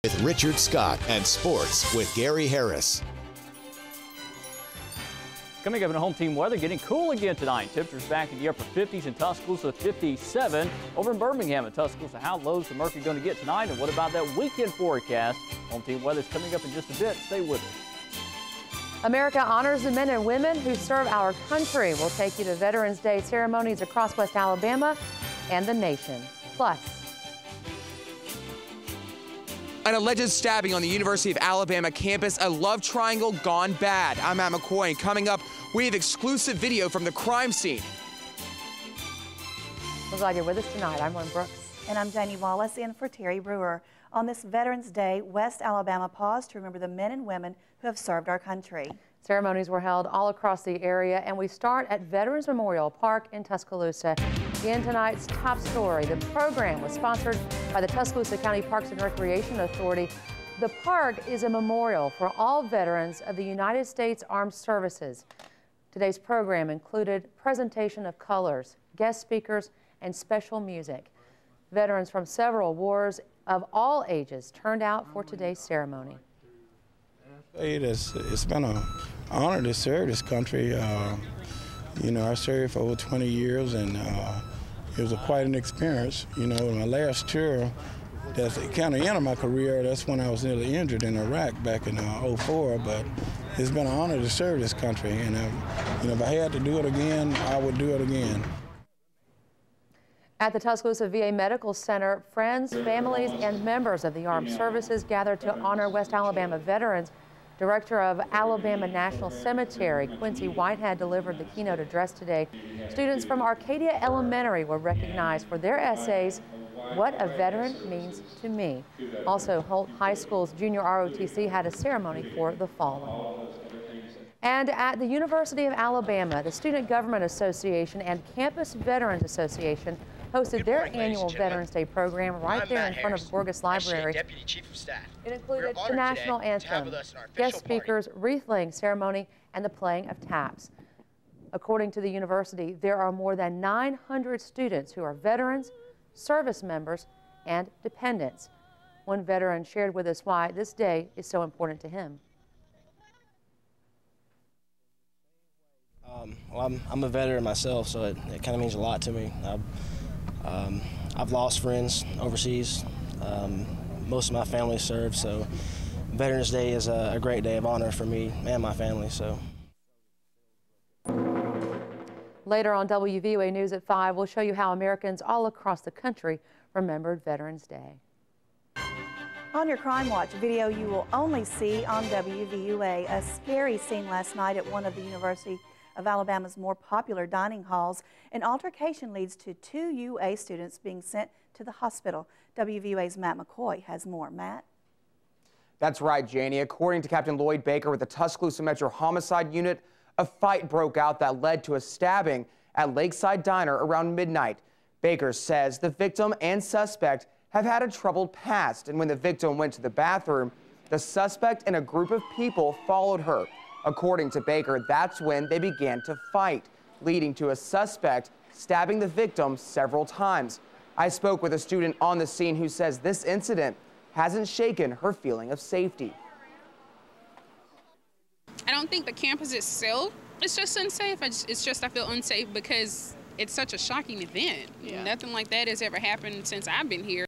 with Richard Scott and Sports with Gary Harris. Coming up in home team weather, getting cool again tonight. Temperatures back in the upper 50s in Tuscaloosa, 57 over in Birmingham and Tuscaloosa. How low is the mercury going to get tonight, and what about that weekend forecast? Home team weather is coming up in just a bit. Stay with us. America honors the men and women who serve our country. We'll take you to Veterans Day ceremonies across West Alabama and the nation. Plus, an alleged stabbing on the University of Alabama campus, a love triangle gone bad. I'm Matt McCoy, and coming up, we have exclusive video from the crime scene. We're glad you're with us tonight. I'm Lynn Brooks. And I'm Janie Wallace, in for Terry Brewer. On this Veterans Day, West Alabama paused to remember the men and women who have served our country. Ceremonies were held all across the area, and we start at Veterans Memorial Park in Tuscaloosa. In tonight's top story, the program was sponsored by the Tuscaloosa County Parks and Recreation Authority. The park is a memorial for all veterans of the United States Armed Services. Today's program included presentation of colors, guest speakers, and special music. Veterans from several wars of all ages turned out for today's ceremony. It's been an honor to serve this country. You know, I served for over 20 years, and it was quite an experience. You know, my last tour, that's kind of ended my career. That's when I was nearly injured in Iraq back in '04. But it's been an honor to serve this country, and you know, if I had to do it again, I would do it again. At the Tuscaloosa VA Medical Center, friends, families, and members of the Armed Services gathered to honor West Alabama veterans. Director of Alabama National Cemetery, Quincy Whitehead, delivered the keynote address today. Students from Arcadia Elementary were recognized for their essays, What a Veteran Means to Me. Also, Holt High School's junior ROTC had a ceremony for the fallen. And at the University of Alabama, the Student Government Association and Campus Veterans Association hosted their annual Veterans Day program right there in front of Gorgas Library. Deputy Chief of Staff. It included the national anthem, guest speakers, wreath-laying ceremony, and the playing of taps. According to the university, there are more than 900 students who are veterans, service members, and dependents. One veteran shared with us why this day is so important to him. Well, I'm a veteran myself, so it kind of means a lot to me. I've lost friends overseas. Most of my family served, so Veterans Day is a great day of honor for me and my family. So. Later on WVUA News at 5, we'll show you how Americans all across the country remembered Veterans Day. On your Crime Watch video you will only see on WVUA, a scary scene last night at one of the University of Alabama's more popular dining halls. An altercation leads to 2 UA students being sent to the hospital. WVUA's Matt McCoy has more. Matt? That's right, Janie. According to Captain Lloyd Baker with the Tuscaloosa Metro Homicide Unit, a fight broke out that led to a stabbing at Lakeside Diner around midnight. Baker says the victim and suspect have had a troubled past, and when the victim went to the bathroom, the suspect and a group of people followed her. According to Baker, that's when they began to fight, leading to a suspect stabbing the victim several times. I spoke with a student on the scene who says this incident hasn't shaken her feeling of safety. I don't think the campus itself is just unsafe. It's just I feel unsafe because it's such a shocking event. Yeah. Nothing like that has ever happened since I've been here.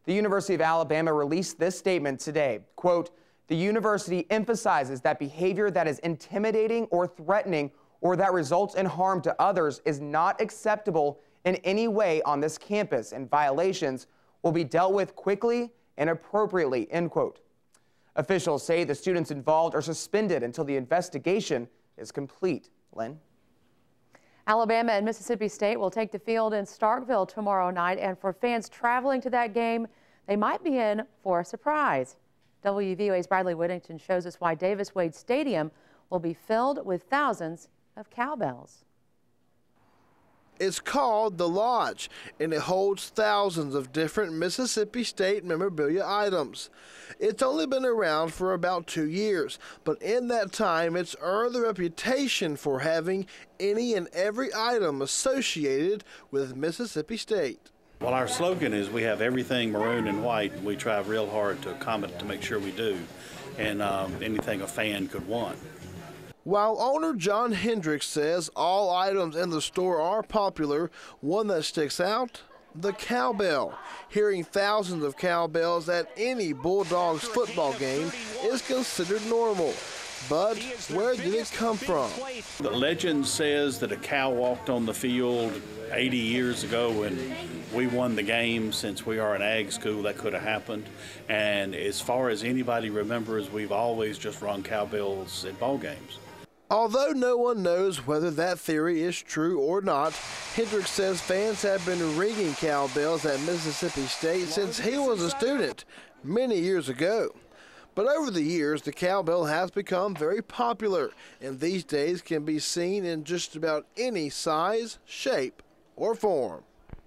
The University of Alabama released this statement today. Quote, the university emphasizes that behavior that is intimidating or threatening or that results in harm to others is not acceptable in any way on this campus, and violations will be dealt with quickly and appropriately, end quote. Officials say the students involved are suspended until the investigation is complete. Lynn? Alabama and Mississippi State will take the field in Starkville tomorrow night, and for fans traveling to that game, they might be in for a surprise. WVUA's Bradley Whittington shows us why Davis Wade Stadium will be filled with thousands of cowbells. It's called The Lodge, and it holds thousands of different Mississippi State memorabilia items. It's only been around for about 2 years, but in that time it's earned the reputation for having any and every item associated with Mississippi State. Well, our slogan is we have everything maroon and white, and we try real hard to accommodate to make sure we do, and anything a fan could want. While owner John Hendricks says all items in the store are popular, one that sticks out, the cowbell. Hearing thousands of cowbells at any Bulldogs football game is considered normal. But where did it come from? The legend says that a cow walked on the field 80 years ago and we won the game. Since we are an ag school, that could have happened. And as far as anybody remembers, we've always just rung cowbells at ball games. Although no one knows whether that theory is true or not, Hendricks says fans have been ringing cowbells at Mississippi State since he was a student many years ago. But over the years, the cowbell has become very popular, and these days can be seen in just about any size, shape, or form.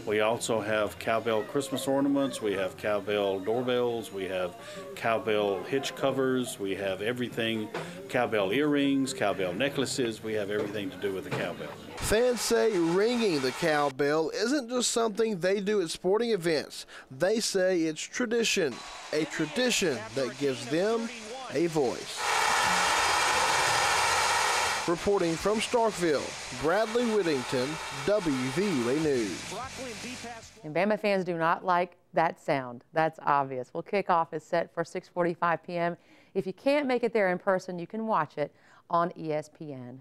We also have cowbell Christmas ornaments, we have cowbell doorbells, we have cowbell hitch covers, we have everything, cowbell earrings, cowbell necklaces, we have everything to do with the cowbell. Fans say ringing the cowbell isn't just something they do at sporting events. They say it's tradition, a tradition that gives them a voice. Reporting from Starkville, Bradley Whittington, WVUA News. And Bama fans do not like that sound. That's obvious. Well, kickoff is set for 6:45 p.m. If you can't make it there in person, you can watch it on ESPN.